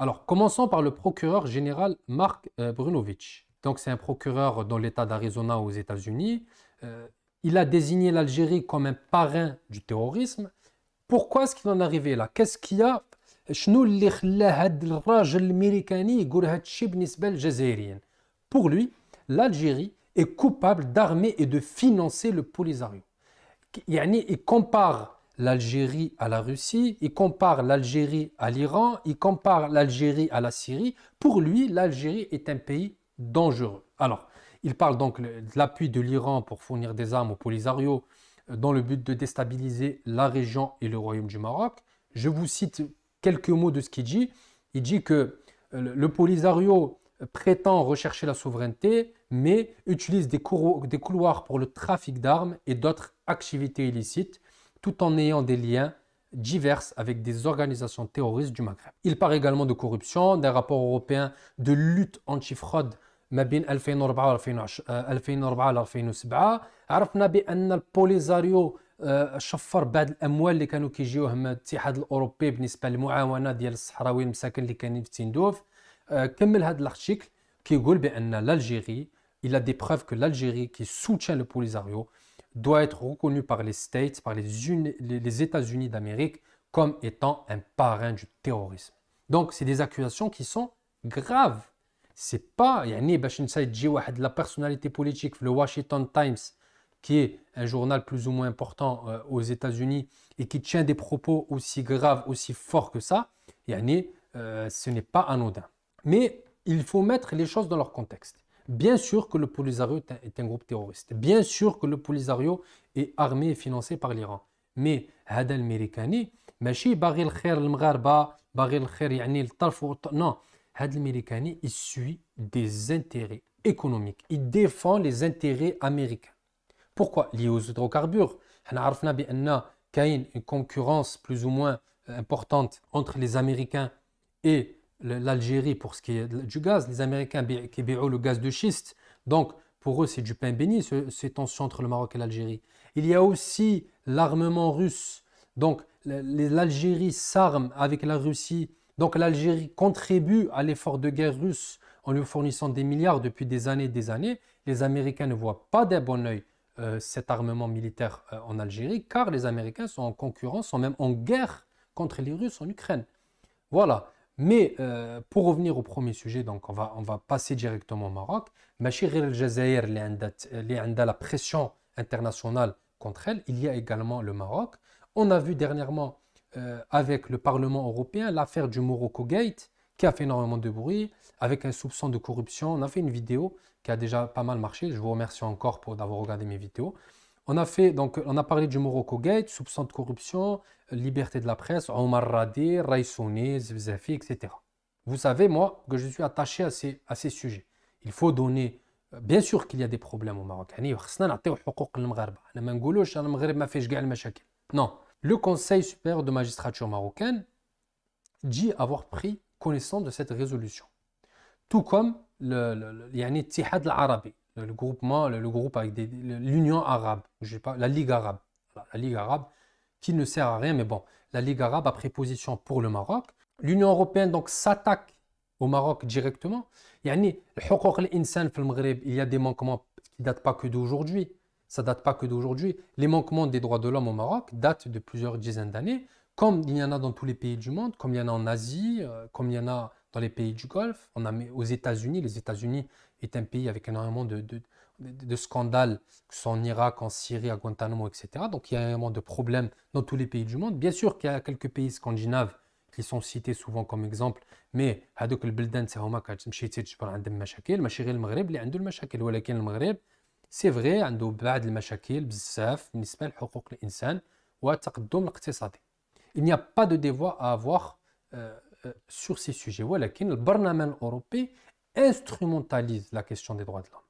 Alors, commençons par le procureur général Mark Brunovich. Donc, c'est un procureur dans l'État d'Arizona aux États-Unis. Euh, il a désigné l'Algérie comme un parrain du terrorisme. Pourquoi est-ce qu'il en est arrivé là? Qu'est-ce qu'il y a? شنو اللي خلى هاد الراجل الامريكاني يقول هاد الشيء بالنسبه للجزائريين؟ Pour lui, l'Algérie est coupable d'armer et de financer le Polisario. يعني il compare l'Algérie à la Russie, il compare l'Algérie à l'Iran, il compare l'Algérie à la Syrie. Pour lui, l'Algérie est un pays dangereux. Alors, il parle donc de l'appui de l'Iran pour fournir des armes au Polisario dans le but de déstabiliser la région et le royaume du Maroc. Je vous cite quelques mots de ce qu'il dit. Il dit que le Polisario prétend rechercher la souveraineté, mais utilise des couloirs pour le trafic d'armes et d'autres activités illicites, tout en ayant des liens divers avec des organisations terroristes du Maghreb. Il parle également de corruption, d'un rapport européen de lutte anti-fraude ما بين 2004 و 2007 عرفنا بان البوليزاريو شفر بعض الاموال اللي كانوا كيجيوه من الاتحاد الاوروبي بالنسبه للمعاونه ديال الصحراويين المساكن اللي كاينين في تندوف. كمل هذا الارتيكل كيقول بان l'Algérie, il a des preuves que l'Algérie qui soutient le Polisario doit être reconnue par les States, par les États-Unis d'Amérique comme étant un parrain du terrorisme. Donc c'est des accusations qui sont graves. C'est pas يعني باش نسى تجي واحد la personnalité politique في le Washington Times qui est un journal plus ou moins important aux États-Unis et qui tient des propos aussi graves, aussi forts que ça, يعني ce n'est pas anodin. Mais il faut mettre les choses dans leur contexte. Bien sûr que le Polisario est un groupe terroriste. Bien sûr que le Polisario est armé et financé par l'Iran. Mais هذا الامريكاني ماشي باغي الخير للمغاربه، باغي الخير يعني للطرف non. هذا الامريكاني il suit des intérêts économiques. Il défend les intérêts américains. Pourquoi? Lié aux hydrocarbures. حنا عرفنا بأن كاين une concurrence plus ou moins importante entre les Américains et l'Algérie pour ce qui est du gaz. Les Américains qui بيعوا le gaz de schiste. Donc, pour eux, c'est du pain béni, ces tensions entre le Maroc et l'Algérie. Il y a aussi l'armement russe. Donc, l'Algérie s'arme avec la Russie. Donc, l'Algérie contribue à l'effort de guerre russe en lui fournissant des milliards depuis des années et des années. Les Américains ne voient pas d'un bon œil cet armement militaire en Algérie, car les Américains sont en concurrence, sont même en guerre contre les Russes en Ukraine. Voilà. Mais pour revenir au premier sujet, donc on va passer directement au Maroc. ماشي غير الجزائر اللي عندها la pression internationale contre elle, il y a également le Maroc. On a vu dernièrement avec le Parlement européen l'affaire du Morocco Gate qui a fait énormément de bruit avec un soupçon de corruption. On a fait une vidéo qui a déjà pas mal marché. Je vous remercie encore d'avoir regardé mes vidéos. On a parlé du Morocco Gate, soupçon de corruption, liberté de la presse, Omar Radi, Raïsouni, Zevzafi, etc. Vous savez, moi, que je suis attaché à ces sujets. Il faut donner, bien sûr qu'il y a des problèmes au Maroc. Non. Le Conseil supérieur de magistrature marocaine dit avoir pris connaissance de cette résolution. Tout comme l'Ittihad al-Arabi, le groupe avec l'Union arabe, je sais pas, la Ligue arabe. Voilà, la Ligue arabe qui ne sert à rien, mais bon, la Ligue arabe a pris position pour le Maroc. L'Union européenne donc s'attaque au Maroc directement. Il y a des manquements qui ne datent pas que d'aujourd'hui. Ça ne date pas que d'aujourd'hui. Les manquements des droits de l'homme au Maroc datent de plusieurs dizaines d'années, comme il y en a dans tous les pays du monde, comme il y en a en Asie, comme il y en a dans les pays du Golfe. On a aux États-Unis. Les États-Unis est un pays avec énormément de scandales, que ce soit en Irak, en Syrie, à Guantanamo, etc. Donc il y a énormément de problèmes dans tous les pays du monde. Bien sûr qu'il y a quelques pays scandinaves qui sont cités souvent comme exemple, mais هذوك البلدان هما كتمشي تجبر عندهم مشاكل ماشي غير المغرب اللي عنده المشاكل ولكن المغرب سي فري عنده بعض المشاكل بزاف بالنسبه لحقوق الانسان والتقدم الاقتصادي. Il n'y a pas de débat à avoir sur ces sujets. ولكن البرلمان الأوروبي instrumentalise la question des droits de l'homme.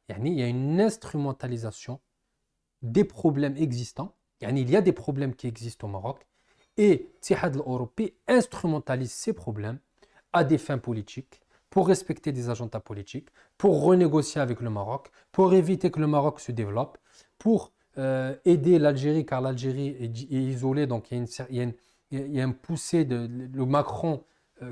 يعني il y a une instrumentalisation des problèmes existants. يعني il y a des problèmes qui existent au Maroc et l'Ittihad al-Européen instrumentalise ces problèmes à des fins politiques pour respecter des agendas politiques, pour renégocier avec le Maroc, pour éviter que le Maroc se développe, pour aider l'Algérie, car l'Algérie est isolée, donc il y a un poussé le Macron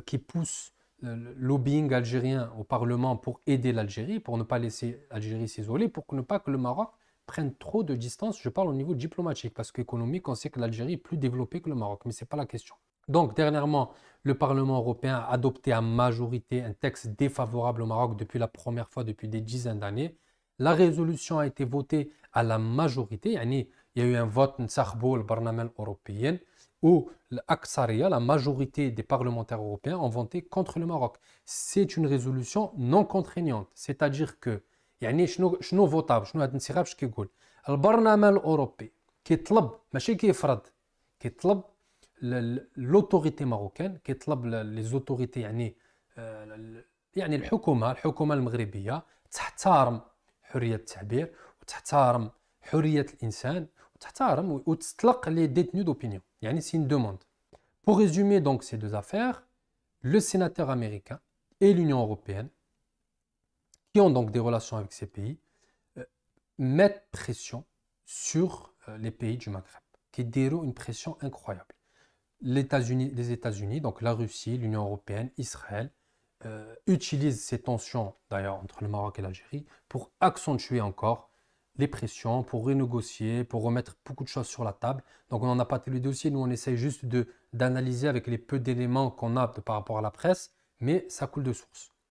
qui pousse le lobbying algérien au Parlement pour aider l'Algérie, pour ne pas laisser l'Algérie s'isoler, pour ne pas que le Maroc prenne trop de distance. Je parle au niveau diplomatique, parce qu'économique, on sait que l'Algérie est plus développée que le Maroc, mais ce n'est pas la question. Donc, dernièrement, le Parlement européen a adopté à majorité un texte défavorable au Maroc depuis la première fois depuis des dizaines d'années. La résolution a été votée à la majorité. Il y a eu un vote au Parlement européen où la majorité des parlementaires européens ont voté contre le Maroc. C'est une résolution non contraignante. C'est-à-dire que, شنو votable, شنو هاد الانتخاب اش كيقول البرلمان الاوروبي كيطلب ماشي كيفرض كيطلب l'autorité marocaine كيطلب les autorités يعني الحكومة المغربية تحترم حرية التعبير وتحترم حرية الإنسان وتحترم وتطلق les détenus d'opinion. C'est une demande. Pour résumer donc ces deux affaires, le sénateur américain et l'Union européenne, qui ont donc des relations avec ces pays, mettent pression sur les pays du Maghreb, qui déroulent une pression incroyable. Les États-Unis, donc la Russie, l'Union européenne, Israël, utilisent ces tensions d'ailleurs entre le Maroc et l'Algérie pour accentuer encore les pressions, pour renégocier, pour remettre beaucoup de choses sur la table. Donc on n'en a pas tous les dossiers, nous on essaye juste d'analyser avec les peu d'éléments qu'on a par rapport à la presse, mais ça coule de source.